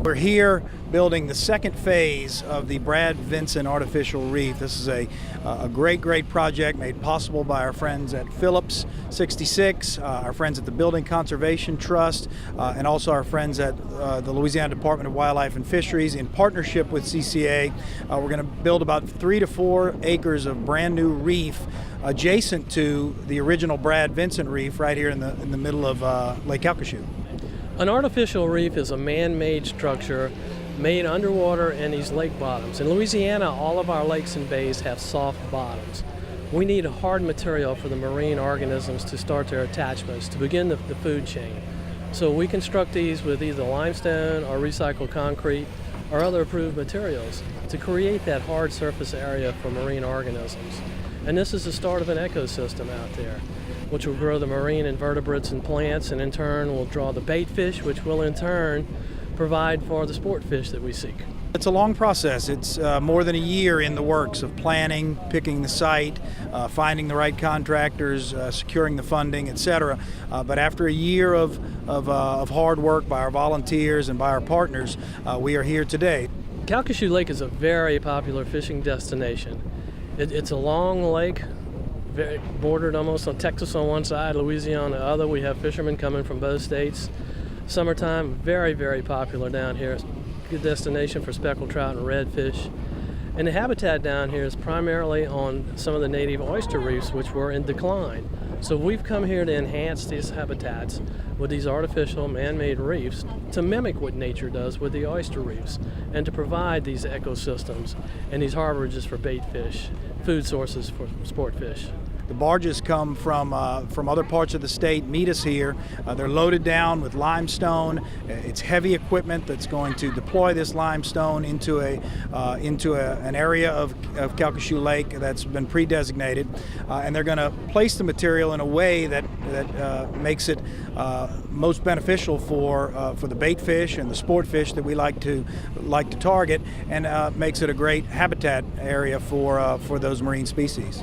We're here building the second phase of the Vincent artificial reef. This is a great project made possible by our friends at Phillips 66, our friends at the Building Conservation Trust, and also our friends at the Louisiana Department of Wildlife and Fisheries in partnership with CCA. We're going to build about 3 to 4 acres of brand new reef adjacent to the original Vincent reef right here in the middle of Lake Calcasieu. An artificial reef is a man-made structure made underwater in these lake bottoms. In Louisiana, all of our lakes and bays have soft bottoms. We need a hard material for the marine organisms to start their attachments, to begin the food chain. So we construct these with either limestone or recycled concrete or other approved materials to create that hard surface area for marine organisms. And this is the start of an ecosystem out there, which will grow the marine invertebrates and plants, and in turn will draw the bait fish, which will in turn provide for the sport fish that we seek. It's a long process. It's more than a year in the works of planning, picking the site, finding the right contractors, securing the funding, etc. But after a year of hard work by our volunteers and by our partners, we are here today. Calcasieu Lake is a very popular fishing destination. It's a long lake, bordered almost on Texas on one side, Louisiana on the other. We have fishermen coming from both states. Summertime, very popular down here. It's a good destination for speckled trout and redfish. And the habitat down here is primarily on some of the native oyster reefs, which were in decline. So we've come here to enhance these habitats with these artificial man-made reefs to mimic what nature does with the oyster reefs, and to provide these ecosystems and these harborages for bait fish, food sources for sport fish. The barges come from other parts of the state, meet us here. They're loaded down with limestone. It's heavy equipment that's going to deploy this limestone into an area of Calcasieu Lake that's been pre-designated, and they're going to place the material in a way that makes it most beneficial for the bait fish and the sport fish that we like to target, and makes it a great habitat area for those marine species.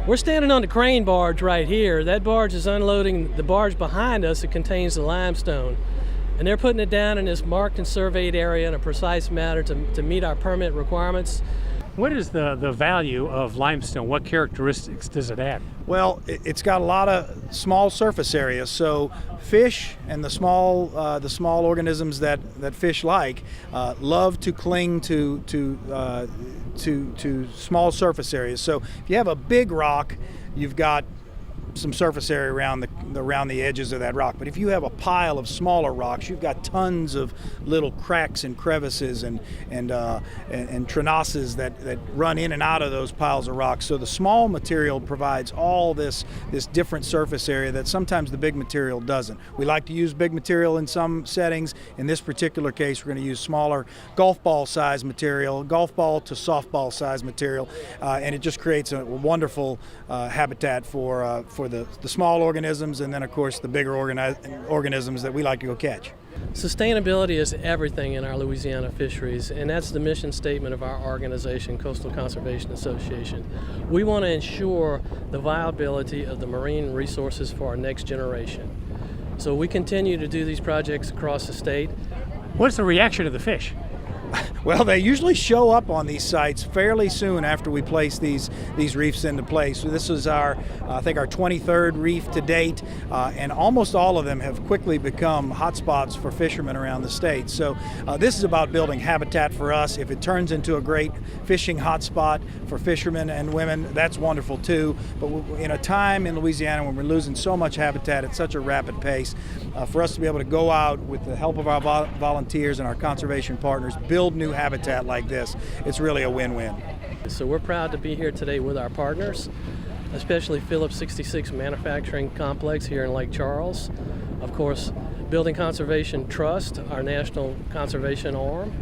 We're standing on the crane barge right here. That barge is unloading the barge behind us that contains the limestone. And they're putting it down in this marked and surveyed area in a precise manner to meet our permit requirements. What is the value of limestone? What characteristics does it add? Well, it's got a lot of small surface area, so fish and the small organisms that fish like love to cling to small surface areas. So if you have a big rock, you've got some surface area around the edges of that rock. But if you have a pile of smaller rocks, you've got tons of little cracks and crevices and trenasses that run in and out of those piles of rocks. So the small material provides all this different surface area that sometimes the big material doesn't. We like to use big material in some settings. In this particular case, we're going to use smaller golf ball size material, golf ball to softball size material, and it just creates a wonderful habitat for the small organisms, and then of course the bigger organisms that we like to go catch. Sustainability is everything in our Louisiana fisheries, and that's the mission statement of our organization, Coastal Conservation Association. We want to ensure the viability of the marine resources for our next generation. So we continue to do these projects across the state. What's the reaction of the fish? Well, they usually show up on these sites fairly soon after we place these reefs into place. So this is I think our 23rd reef to date, and almost all of them have quickly become hotspots for fishermen around the state. So this is about building habitat for us. If it turns into a great fishing hotspot for fishermen and women, that's wonderful too. But in a time in Louisiana when we're losing so much habitat at such a rapid pace, for us to be able to go out with the help of our volunteers and our conservation partners, build new habitat like this, it's really a win-win. So we're proud to be here today with our partners, especially Phillips 66 Manufacturing Complex here in Lake Charles. Of course, Building Conservation Trust, our national conservation arm.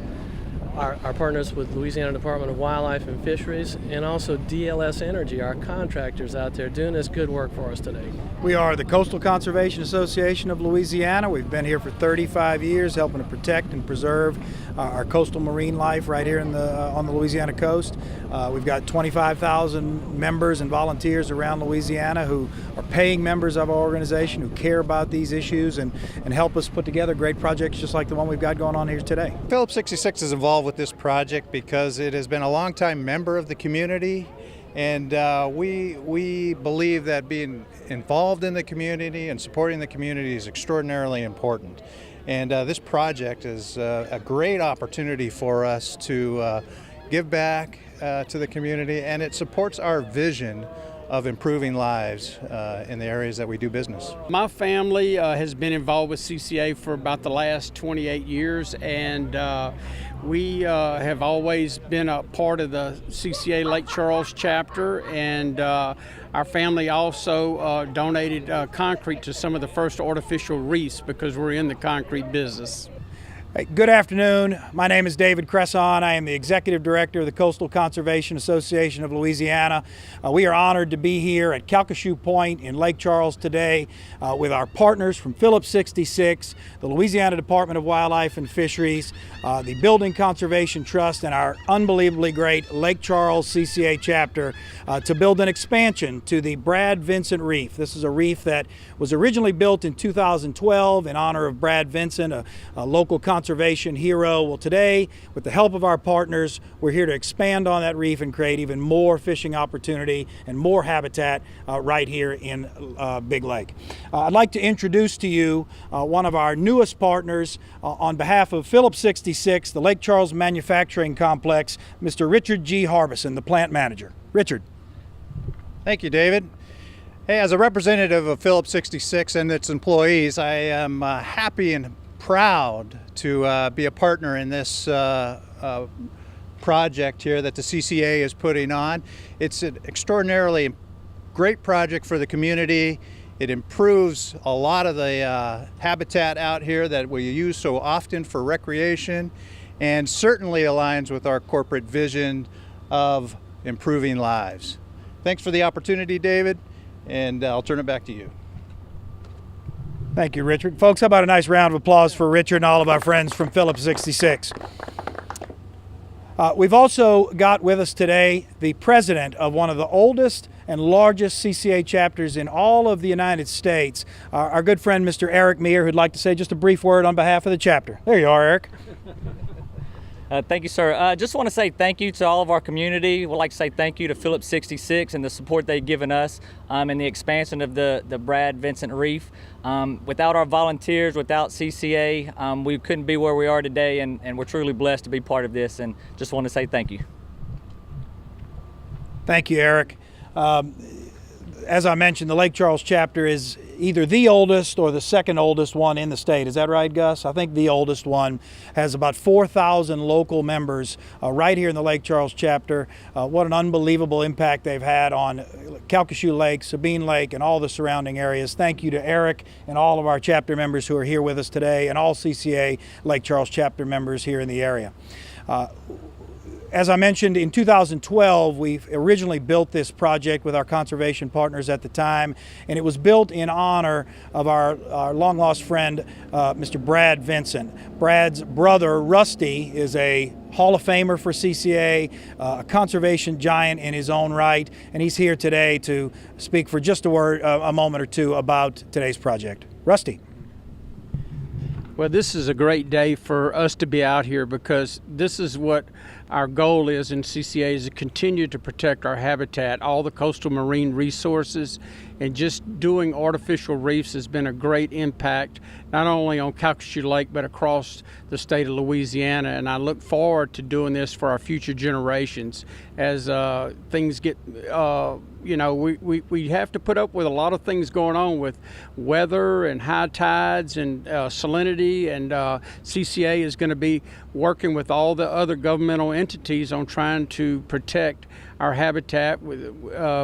our partners with Louisiana Department of Wildlife and Fisheries, and also DLS Energy, our contractors out there doing this good work for us today. We are the Coastal Conservation Association of Louisiana. We've been here for 35 years helping to protect and preserve our coastal marine life right here on the Louisiana coast. We've got 25,000 members and volunteers around Louisiana who are paying members of our organization, who care about these issues and help us put together great projects just like the one we've got going on here today. Phillips 66 is involved with this project because it has been a long-time member of the community, and we believe that being involved in the community and supporting the community is extraordinarily important. And this project is a great opportunity for us to give back to the community, and it supports our vision of improving lives in the areas that we do business. My family has been involved with CCA for about the last 28 years, and we have always been a part of the CCA Lake Charles chapter, and our family also donated concrete to some of the first artificial reefs because we're in the concrete business. Hey, good afternoon. My name is David Cresson. I am the Executive Director of the Coastal Conservation Association of Louisiana. We are honored to be here at Calcasieu Point in Lake Charles today with our partners from Phillips 66, the Louisiana Department of Wildlife and Fisheries, the Building Conservation Trust, and our unbelievably great Lake Charles CCA chapter to build an expansion to the Brad Vincent Reef. This is a reef that was originally built in 2012 in honor of Brad Vincent, a local conservation hero. Well, today, with the help of our partners, we're here to expand on that reef and create even more fishing opportunity and more habitat right here in Big Lake. I'd like to introduce to you one of our newest partners on behalf of Phillips 66, the Lake Charles Manufacturing Complex, Mr. Richard G. Harbison, the plant manager. Richard. Thank you, David. Hey, as a representative of Phillips 66 and its employees, I am happy and proud to be a partner in this project here that the CCA is putting on. It's an extraordinarily great project for the community. It improves a lot of the habitat out here that we use so often for recreation, and certainly aligns with our corporate vision of improving lives. Thanks for the opportunity, David, and I'll turn it back to you. Thank you, Richard. Folks, how about a nice round of applause for Richard and all of our friends from Phillips 66. We've also got with us today the president of one of the oldest and largest CCA chapters in all of the United States, our good friend Mr. Eric Meir, who'd like to say just a brief word on behalf of the chapter. There you are, Eric. Thank you, sir. Just want to say thank you to all of our community. We'd like to say thank you to Phillips 66 and the support they've given us in the expansion of the Brad Vincent Reef. Without our volunteers, without CCA, we couldn't be where we are today, and we're truly blessed to be part of this, and just want to say thank you. Thank you, Eric. As I mentioned, the Lake Charles chapter is either the oldest or the second oldest one in the state. Is that right, Gus? I think the oldest one has about 4,000 local members right here in the Lake Charles chapter. What an unbelievable impact they've had on Calcasieu Lake, Sabine Lake, and all the surrounding areas. Thank you to Eric and all of our chapter members who are here with us today, and all CCA Lake Charles chapter members here in the area. As I mentioned, in 2012, we originally built this project with our conservation partners at the time, and it was built in honor of our long-lost friend, Mr. Brad Vincent. Brad's brother, Rusty, is a Hall of Famer for CCA, a conservation giant in his own right, and he's here today to speak for just a moment or two about today's project. Rusty. Well, this is a great day for us to be out here because this is what our goal is in CCA, is to continue to protect our habitat, all the coastal marine resources, and just doing artificial reefs has been a great impact, not only on Calcasieu Lake, but across the state of Louisiana. And I look forward to doing this for our future generations as things get, we have to put up with a lot of things going on with weather and high tides and salinity, and CCA is going to be working with all the other governmental entities entities on trying to protect our habitat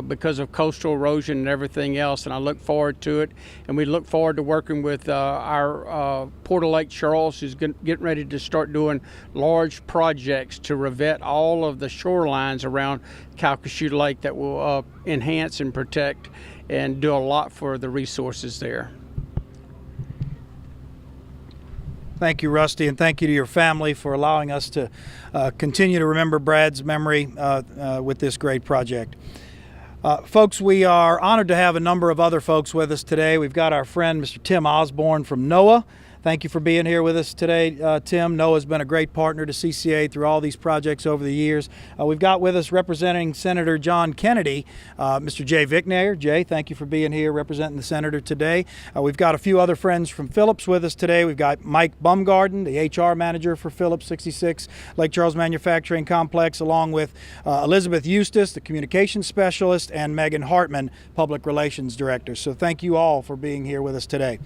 because of coastal erosion and everything else, and I look forward to it. And we look forward to working with our Port of Lake Charles, who's getting ready to start doing large projects to revet all of the shorelines around Calcasieu Lake that will enhance and protect and do a lot for the resources there. Thank you, Rusty, and thank you to your family for allowing us to continue to remember Brad's memory with this great project. Folks, we are honored to have a number of other folks with us today. We've got our friend, Mr. Tim Osborne from NOAA. Thank you for being here with us today, Tim. NOAA's been a great partner to CCA through all these projects over the years. We've got with us representing Senator John Kennedy, Mr. Jay Vicknayer. Jay, thank you for being here representing the Senator today. We've got a few other friends from Phillips with us today. We've got Mike Bumgarden, the HR manager for Phillips 66 Lake Charles Manufacturing Complex, along with Elizabeth Eustace, the communications specialist, and Megan Hartman, public relations director. So thank you all for being here with us today.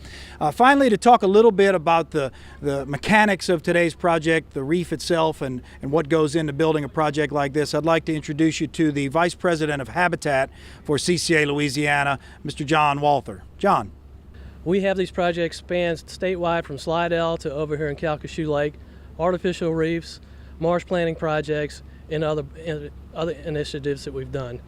Finally, to talk a little bit about the mechanics of today's project, the reef itself, and what goes into building a project like this, I'd like to introduce you to the Vice President of Habitat for CCA Louisiana, Mr. John Walther. John. We have these projects spanned statewide from Slidell to over here in Calcasieu Lake, artificial reefs, marsh planting projects, and other initiatives that we've done.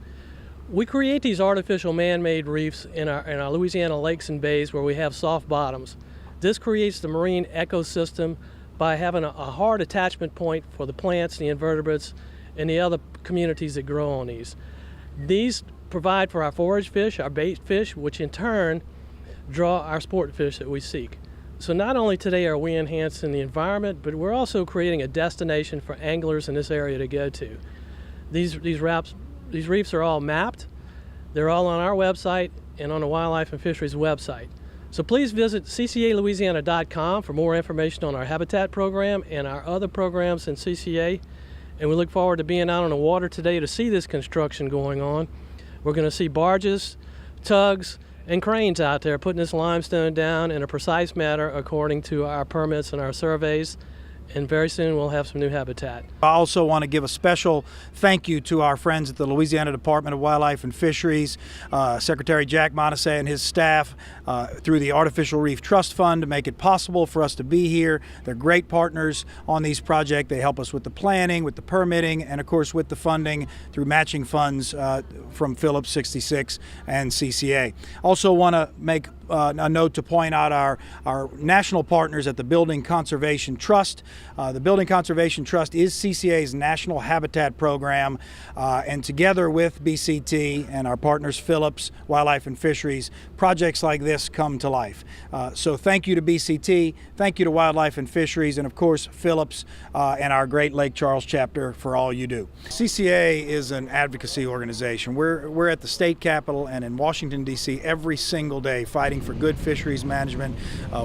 We create these artificial man-made reefs in our Louisiana lakes and bays where we have soft bottoms. This creates the marine ecosystem by having a hard attachment point for the plants, the invertebrates, and the other communities that grow on these. These provide for our forage fish, our bait fish, which in turn draw our sport fish that we seek. So not only today are we enhancing the environment, but we're also creating a destination for anglers in this area to go to. These reefs are all mapped. They're all on our website and on the Wildlife and Fisheries website. So please visit ccalouisiana.com for more information on our habitat program and our other programs in CCA. And we look forward to being out on the water today to see this construction going on. We're going to see barges, tugs, and cranes out there putting this limestone down in a precise manner according to our permits and our surveys. And very soon we'll have some new habitat. I also want to give a special thank you to our friends at the Louisiana Department of Wildlife and Fisheries, Secretary Jack Montese and his staff through the Artificial Reef Trust Fund to make it possible for us to be here. They're great partners on these projects. They help us with the planning, with the permitting, and of course with the funding through matching funds from Phillips 66 and CCA. Also want to make a note to point out our national partners at the Building Conservation Trust. The Building Conservation Trust is CCA's national habitat program, and together with BCT and our partners Phillips, Wildlife and Fisheries, projects like this come to life. So thank you to BCT, thank you to Wildlife and Fisheries, and of course Phillips and our great Lake Charles chapter for all you do. CCA is an advocacy organization. We're at the state capitol and in Washington, D.C. every single day fighting for good fisheries management,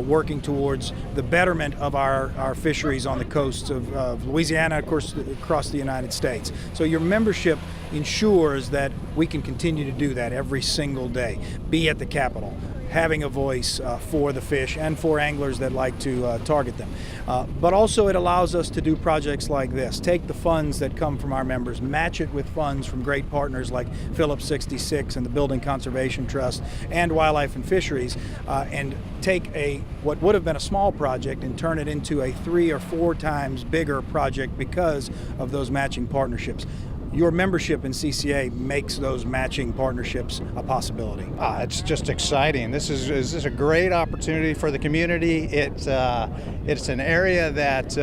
working towards the betterment of our fisheries on the coasts of Louisiana, of course, across the United States. So your membership ensures that we can continue to do that every single day, be at the Capitol, having a voice for the fish and for anglers that like to target them. But also it allows us to do projects like this. Take the funds that come from our members, match it with funds from great partners like Phillips 66 and the Building Conservation Trust and Wildlife and Fisheries, and take what would have been a small project and turn it into a 3 or 4 times bigger project because of those matching partnerships. Your membership in CCA makes those matching partnerships a possibility. It's just exciting. This is a great opportunity for the community. It's an area that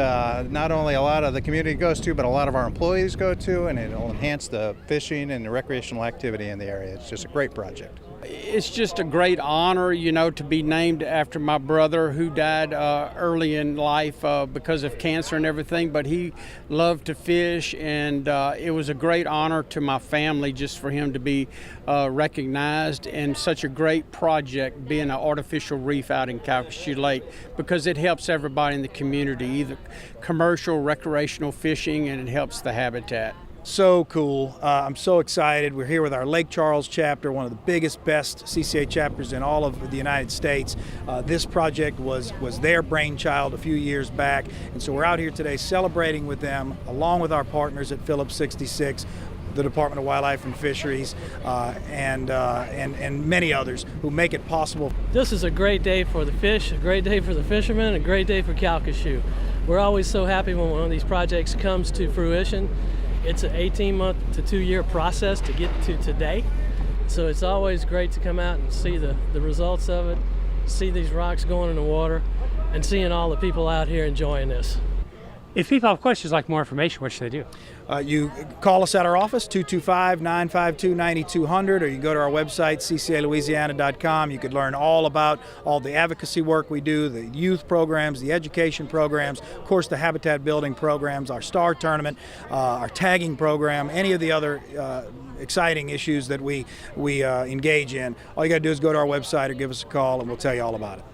not only a lot of the community goes to, but a lot of our employees go to, and it'll enhance the fishing and the recreational activity in the area. It's just a great project. It's just a great honor, to be named after my brother who died early in life because of cancer and everything, but he loved to fish, and it was a great honor to my family just for him to be recognized, and such a great project being an artificial reef out in Calcasieu Lake, because it helps everybody in the community, either commercial, recreational fishing, and it helps the habitat. So cool. I'm so excited. We're here with our Lake Charles chapter, one of the biggest, best CCA chapters in all of the United States. This project was their brainchild a few years back, and so we're out here today celebrating with them, along with our partners at Phillips 66, the Department of Wildlife and Fisheries, and many others who make it possible. This is a great day for the fish, a great day for the fishermen, a great day for Calcasieu. We're always so happy when one of these projects comes to fruition. It's an 18-month to 2-year process to get to today. So it's always great to come out and see the results of it, see these rocks going in the water, and seeing all the people out here enjoying this. If people have questions like more information, what should they do? You call us at our office, 225-952-9200, or you can go to our website, ccalouisiana.com. You could learn all about all the advocacy work we do, the youth programs, the education programs, of course the habitat building programs, our STAR tournament, our tagging program, any of the other exciting issues that we engage in. All you got to do is go to our website or give us a call and we'll tell you all about it.